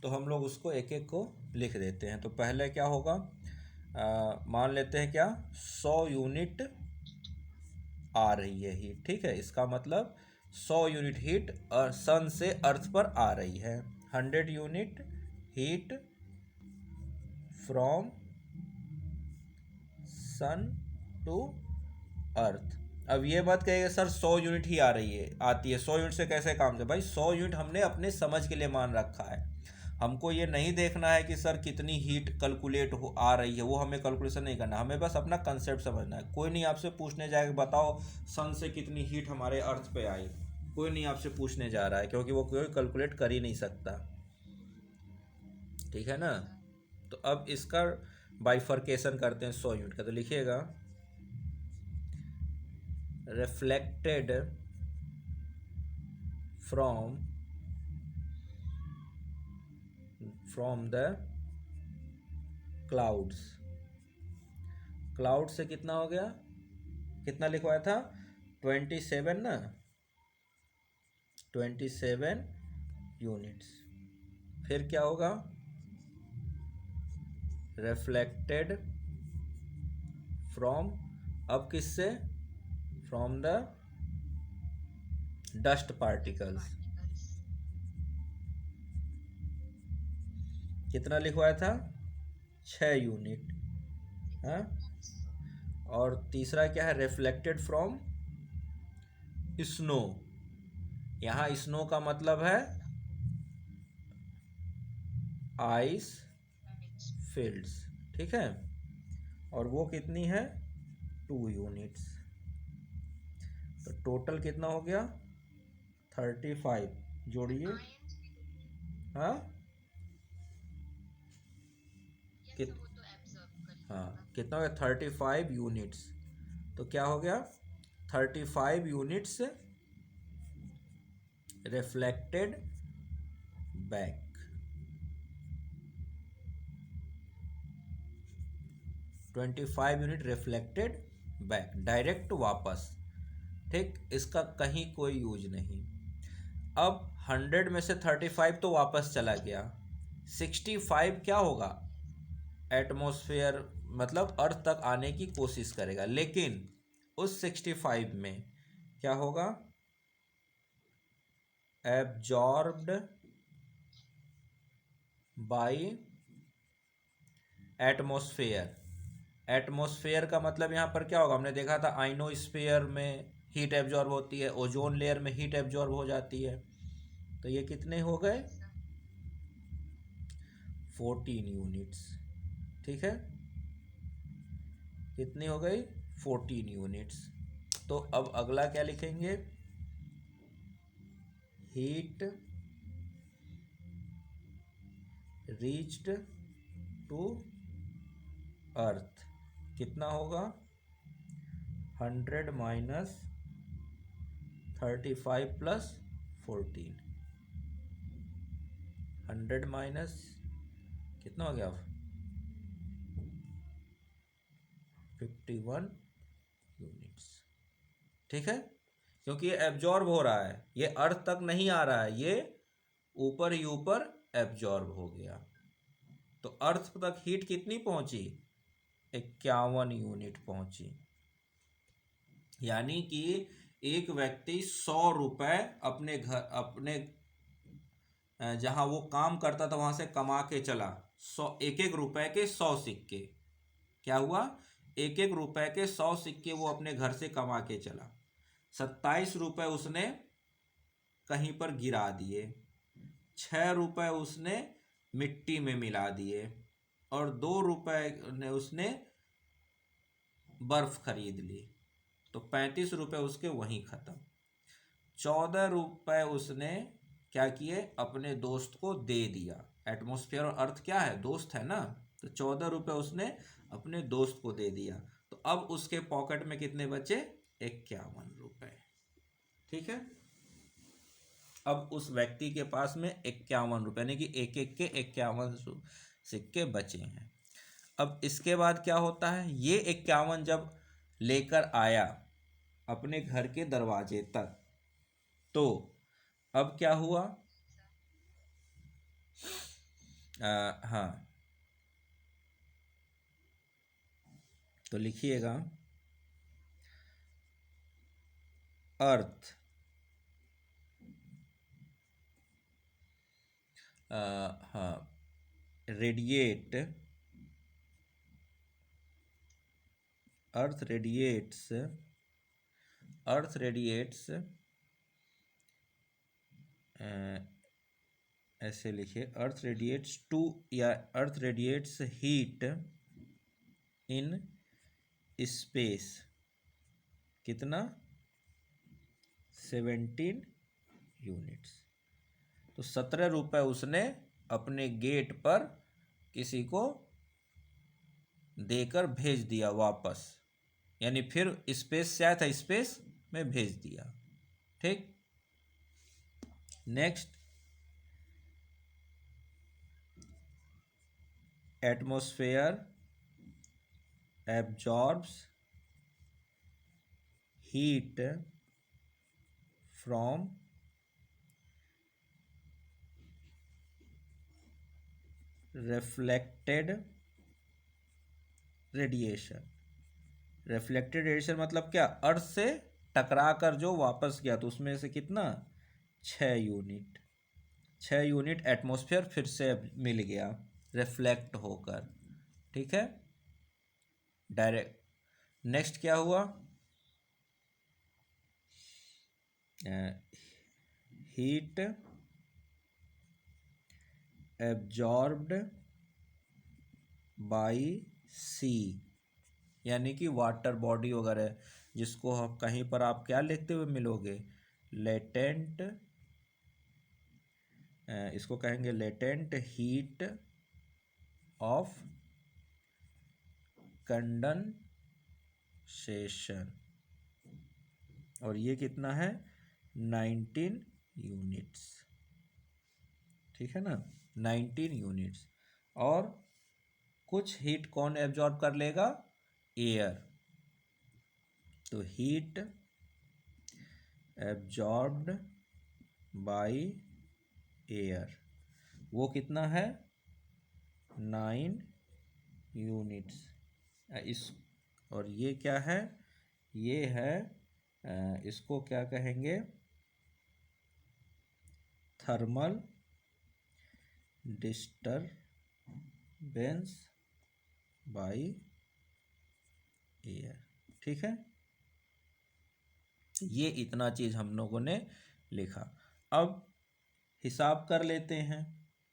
तो हम लोग उसको एक एक को लिख देते हैं। तो पहले क्या होगा, मान लेते हैं क्या 100 यूनिट आ रही है हीट, ठीक है। इसका मतलब 100 यूनिट हीट सन से अर्थ पर आ रही है। 100 unit heat from sun to earth. अब ये बात कहेगा सर 100 यूनिट ही आ रही है, आती है 100 यूनिट से कैसे काम से, भाई 100 यूनिट हमने अपने समझ के लिए मान रखा है। हमको ये नहीं देखना है कि सर कितनी हीट कैलकुलेट हो आ रही है, वो हमें कैलकुलेशन नहीं करना, हमें बस अपना कंसेप्ट समझना है। कोई नहीं आपसे पूछने जाएगा बताओ सन से कितनी हीट हमारे अर्थ पे आई, कोई नहीं आपसे पूछने जा रहा है, क्योंकि वो कोई कैलकुलेट कर ही नहीं सकता, ठीक है ना। तो अब इसका बाइफर्केशन करते हैं 100 यूनिट का। तो लिखिएगा reflected from the clouds. Cloud से कितना हो गया, कितना लिखवाया था 27 ना, 27 यूनिट्स। फिर क्या होगा रिफ्लेक्टेड फ्रॉम, अब किससे, फ्रॉम द डस्ट पार्टिकल्स, कितना लिखवाया था 6 यूनिट, हाँ। और तीसरा क्या है रिफ्लेक्टेड फ्रॉम स्नो, यहाँ स्नो का मतलब है आइस फील्ड्स, ठीक है। और वो कितनी है 2 यूनिट्स। तो टोटल कितना हो गया 35, जोड़िए, हाँ कित हाँ कितना हो गया 35 यूनिट्स। तो क्या हो गया 35 units reflected back, 25 unit reflected back, direct वापस, ठीक। इसका कहीं कोई यूज नहीं। अब 100 में से 35 तो वापस चला गया, 65 क्या होगा एटमॉस्फेयर मतलब अर्थ तक आने की कोशिश करेगा, लेकिन उस 65 में क्या होगा एब्जॉर्ब्ड बाय एटमॉस्फेयर। एटमॉस्फेयर का मतलब यहाँ पर क्या होगा, हमने देखा था आइनोस्फेयर में हीट एब्जॉर्ब होती है, ओजोन लेयर में हीट एब्जॉर्ब हो जाती है। तो ये कितने हो गए 14 यूनिट्स, ठीक है। कितनी हो गई 14 यूनिट्स। तो अब अगला क्या लिखेंगे हीट रीच्ड टू अर्थ कितना होगा 100 माइनस 35 प्लस 14, 100 माइनस कितना हो गया 51 यूनिट्स, ठीक है। क्योंकि ये एब्जॉर्ब हो रहा है, ये अर्थ तक नहीं आ रहा है, ये ऊपर ही ऊपर एब्जॉर्ब हो गया। तो अर्थ तक हीट कितनी पहुंची 51 यूनिट पहुंची। यानी कि एक व्यक्ति 100 रुपए अपने घर अपने जहां वो काम करता था वहां से कमा के चला, 100 एक एक रुपए के 100 सिक्के, क्या हुआ एक एक रुपए के 100 सिक्के वो अपने घर से कमा के चला। 27 रुपए उसने कहीं पर गिरा दिए, 6 रुपए उसने मिट्टी में मिला दिए, और 2 रुपए ने उसने बर्फ खरीद ली। तो 35 रुपए उसके वहीं खत्म। 14 रुपए उसने क्या किए अपने दोस्त को दे दिया। एटमॉस्फेयर और अर्थ क्या है दोस्त है ना, तो 14 रुपए उसने अपने दोस्त को दे दिया। तो अब उसके पॉकेट में कितने बचे 51 रुपए, ठीक है। अब उस व्यक्ति के पास में 51 रुपए यानी कि एक एक के 51 सिक्के बचे हैं। अब इसके बाद क्या होता है ये 51 जब लेकर आया अपने घर के दरवाजे तक, तो अब क्या हुआ हाँ, तो लिखिएगा अर्थ हाँ, रेडिएट अर्थ रेडिएट्स अर्थ रेडिएट्स ऐसे लिखिए, अर्थ रेडिएट्स टू, या अर्थ रेडिएट्स हीट इन स्पेस, कितना, 17 यूनिट्स। तो 17 रुपये उसने अपने गेट पर किसी को देकर भेज दिया वापस, यानी फिर स्पेस से आया था, स्पेस में भेज दिया। ठीक, next, atmosphere absorbs heat from reflected radiation. Reflected radiation मतलब क्या, अर्थ से टकरा कर जो वापस गया, तो उसमें से कितना, 6 यूनिट। 6 यूनिट एटमॉस्फेयर फिर से मिल गया रिफ्लेक्ट होकर। ठीक है, डायरेक्ट। नेक्स्ट क्या हुआ, हीट एब्जॉर्ब्ड बाय सी, यानी कि वाटर बॉडी वगैरह, जिसको हम कहीं पर आप क्या लिखते हुए मिलोगे, लेटेंट, इसको कहेंगे लेटेंट हीट ऑफ कंडेंसेशन, और ये कितना है, 19 यूनिट्स। ठीक है ना, 19 यूनिट्स। और कुछ हीट कौन एब्जॉर्ब कर लेगा, एयर। तो हीट एब्जॉर्ब्ड बाय एयर, वो कितना है, 9 यूनिट्स। इस, और ये क्या है, ये है, इसको क्या कहेंगे, थर्मल डिस्टरबेंस बाय एयर। ठीक है, ये इतना चीज हम लोगों ने लिखा। अब हिसाब कर लेते हैं,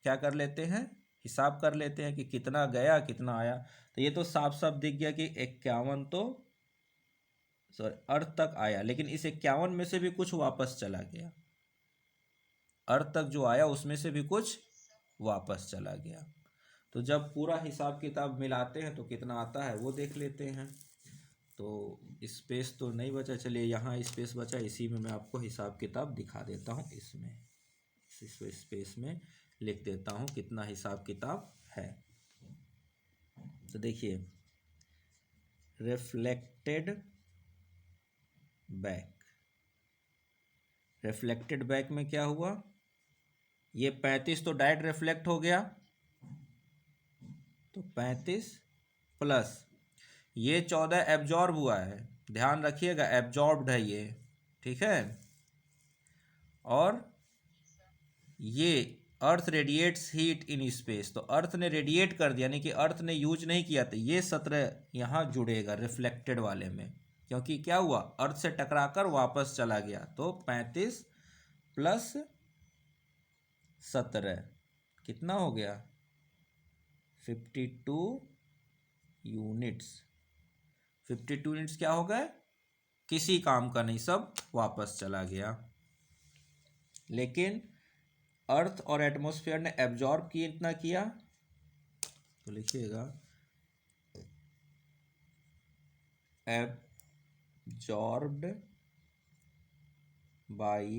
क्या कर लेते हैं, हिसाब कर लेते हैं कि कितना गया कितना आया। तो ये तो साफ साफ दिख गया कि 51 तो सॉरी अर्थ तक आया, लेकिन इस 51 में से भी कुछ वापस चला गया, अर्थ तक जो आया उसमें से भी कुछ वापस चला गया। तो जब पूरा हिसाब किताब मिलाते हैं तो कितना आता है वो देख लेते हैं। तो स्पेस तो नहीं बचा, चलिए यहाँ स्पेस बचा, इसी में मैं आपको हिसाब किताब दिखा देता हूँ। इसमें इस स्पेस में लिख देता हूँ कितना हिसाब किताब है। तो देखिए, रिफ्लेक्टेड बैक, रिफ्लेक्टेड बैक में क्या हुआ, ये 35 तो डायरेक्ट रिफ्लेक्ट हो गया, तो 35 प्लस ये 14 एब्जॉर्ब हुआ है, ध्यान रखिएगा एब्जॉर्ब्ड है ये। ठीक है, और ये अर्थ रेडिएट्स हीट इन स्पेस, तो अर्थ ने रेडिएट कर दिया, यानी कि अर्थ ने यूज नहीं किया, तो ये 17 यहाँ जुड़ेगा रिफ्लेक्टेड वाले में, क्योंकि क्या हुआ, अर्थ से टकराकर वापस चला गया। तो 35 प्लस 17 कितना हो गया, 52 यूनिट्स। 52 यूनिट्स क्या हो गए, किसी काम का नहीं, सब वापस चला गया। लेकिन अर्थ और एटमॉस्फेयर ने एब्जॉर्ब किए इतना किया, तो लिखिएगा absorbed by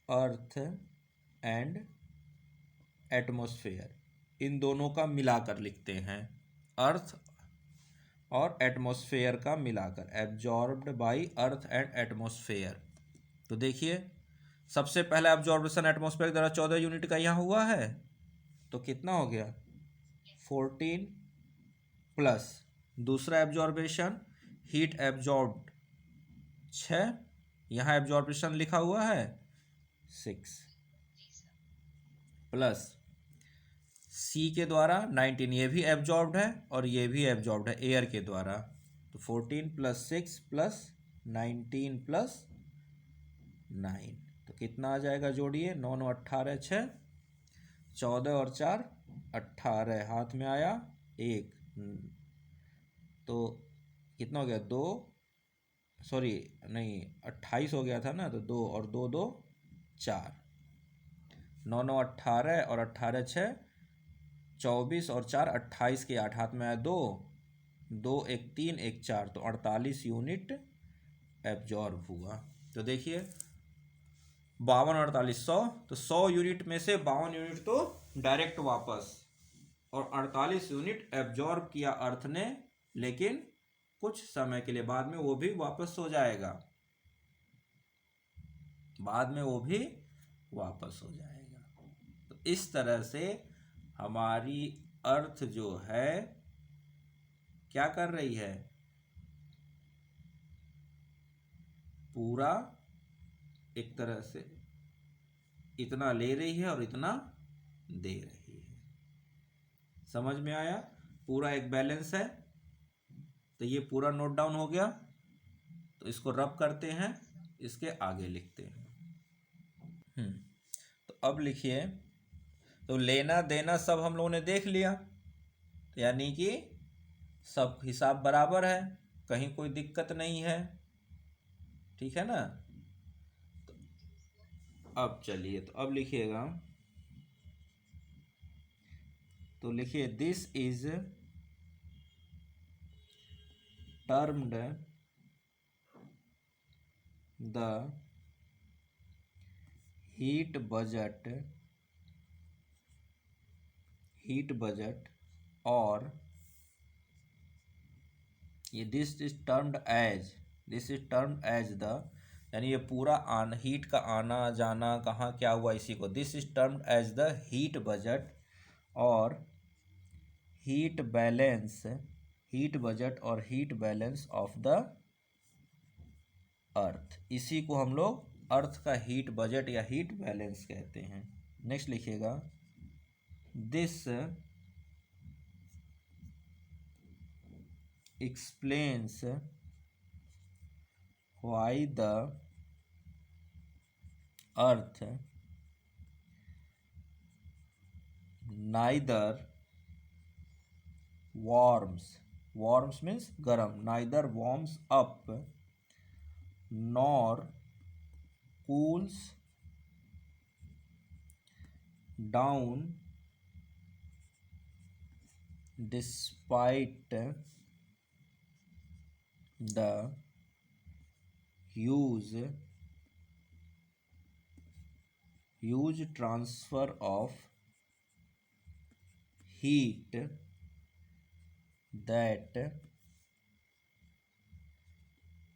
earth and atmosphere, इन दोनों का मिलाकर लिखते हैं, अर्थ और एटमॉस्फेयर का मिलाकर, absorbed by earth and atmosphere. तो देखिए, सबसे पहला एब्जॉर्बेशन एटमॉस्फेयर द्वारा 14 यूनिट का यहाँ हुआ है, तो कितना हो गया 14 प्लस दूसरा एब्जॉर्बेशन हीट एब्जॉर्ब्ड 6, यहाँ एब्जॉर्बेशन लिखा हुआ है 6 प्लस सी के द्वारा 19, ये भी एब्जॉर्ब्ड है और ये भी एब्जॉर्ब्ड है एयर के द्वारा, तो 14 प्लस 6 प्लस 19 प्लस 9, तो कितना आ जाएगा जोड़िए 9 9 18 6, 14 और 4 18, हाथ में आया 1, तो कितना हो गया 2, सॉरी नहीं 28 हो गया था ना, तो 2 और 2 2 4, 9 9 18 और 18 6 24 और 4 28 के 8, हाथ में आया 2 2 1 3 1 4, तो 48 यूनिट एब्जॉर्ब हुआ। तो देखिए 52 48 100, तो 100 यूनिट में से 52 यूनिट तो डायरेक्ट वापस और 48 यूनिट एब्जॉर्ब किया अर्थ ने, लेकिन कुछ समय के लिए, बाद में वो भी वापस हो जाएगा, बाद में वो भी वापस हो जाएगा। तो इस तरह से हमारी अर्थ जो है क्या कर रही है, पूरा एक तरह से इतना ले रही है और इतना दे रही है। समझ में आया? पूरा एक बैलेंस है, तो ये पूरा नोट डाउन हो गया, तो इसको रब करते हैं, इसके आगे लिखते हैं। तो अब लिखिए, तो लेना देना सब हम लोगों ने देख लिया, तो यानी कि सब हिसाब बराबर है, कहीं कोई दिक्कत नहीं है, ठीक है ना। तो अब चलिए, तो अब लिखिएगा, तो लिखिए this is termed the heat budget और ये this is termed as the, यानी ये पूरा हीट का आना जाना कहाँ क्या हुआ इसी को, this is termed as the heat budget और heat balance of the earth, इसी को हम लोग अर्थ का हीट बजट या हीट बैलेंस कहते हैं। नेक्स्ट लिखिएगा, this explains why the earth neither warms means garam, neither warms up nor cools down despite the huge transfer of heat that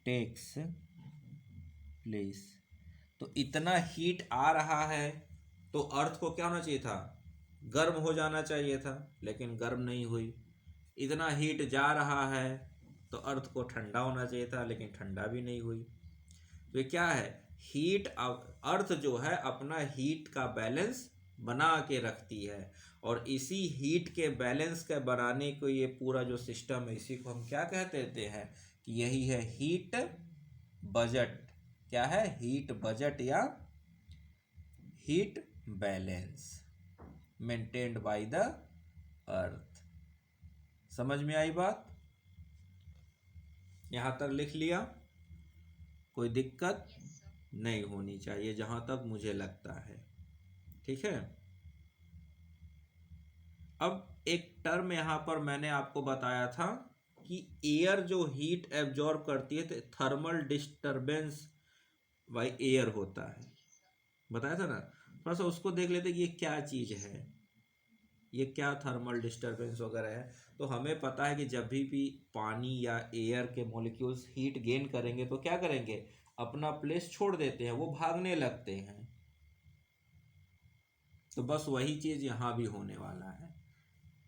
takes place। तो इतना हीट आ रहा है तो अर्थ को क्या होना चाहिए था, गर्म हो जाना चाहिए था, लेकिन गर्म नहीं हुई। इतना हीट जा रहा है तो अर्थ को ठंडा होना चाहिए था, लेकिन ठंडा भी नहीं हुई। तो ये क्या है, हीट, अर्थ जो है अपना हीट का बैलेंस बना के रखती है, और इसी हीट के बैलेंस के बनाने को ये पूरा जो सिस्टम है, इसी को हम क्या कहते हैं कि यही है हीट बजट। क्या है, हीट बजट या heat balance maintained by the earth. समझ में आई बात? यहां तक लिख लिया, कोई दिक्कत नहीं होनी चाहिए जहां तक मुझे लगता है, ठीक है। अब एक टर्म यहां पर मैंने आपको बताया था कि एयर जो हीट एब्जॉर्ब करती है, तो थर्मल डिस्टरबेंस बाय एयर होता है, बताया था ना। थोड़ा सा उसको देख लेते कि ये क्या चीज है, ये क्या थर्मल डिस्टरबेंस वगैरह है। तो हमें पता है कि जब भी पानी या एयर के मॉलिक्यूल्स हीट गेन करेंगे तो क्या करेंगे, अपना प्लेस छोड़ देते हैं, वो भागने लगते हैं। तो बस वही चीज़ यहाँ भी होने वाला है।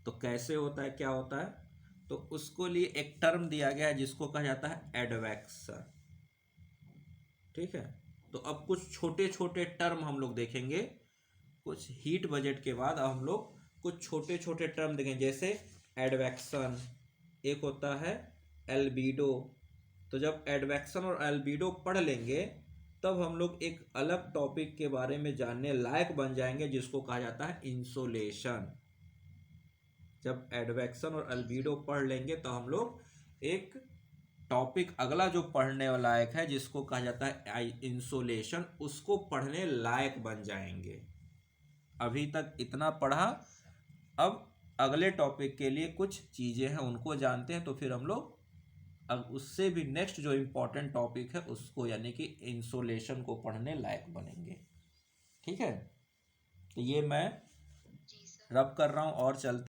तो कैसे होता है, क्या होता है, तो उसको लिए एक टर्म दिया गया है जिसको कहा जाता है एडवेक्शन। ठीक है, तो अब कुछ छोटे छोटे टर्म हम लोग देखेंगे कुछ हीट बजट के बाद। अब हम लोग कुछ छोटे छोटे टर्म देखेंगे, जैसे एडवेक्शन, एक होता है एल्बिडो। तो जब एडवेक्शन और एल्बिडो पढ़ लेंगे तब हम लोग एक अलग टॉपिक के बारे में जानने लायक बन जाएंगे जिसको कहा जाता है इंसोलेशन। जब एडवेक्शन और एल्बिडो पढ़ लेंगे तो हम लोग एक टॉपिक अगला जो पढ़ने लायक है जिसको कहा जाता है इंसोलेशन, उसको पढ़ने लायक बन जाएंगे। अभी तक इतना पढ़ा, अब अगले टॉपिक के लिए कुछ चीज़ें हैं उनको जानते हैं, तो फिर हम लोग अब उससे भी नेक्स्ट जो इम्पोर्टेंट टॉपिक है उसको यानी कि इंसोलेशन को पढ़ने लायक बनेंगे। ठीक है, तो ये मैं रब कर रहा हूँ और चलते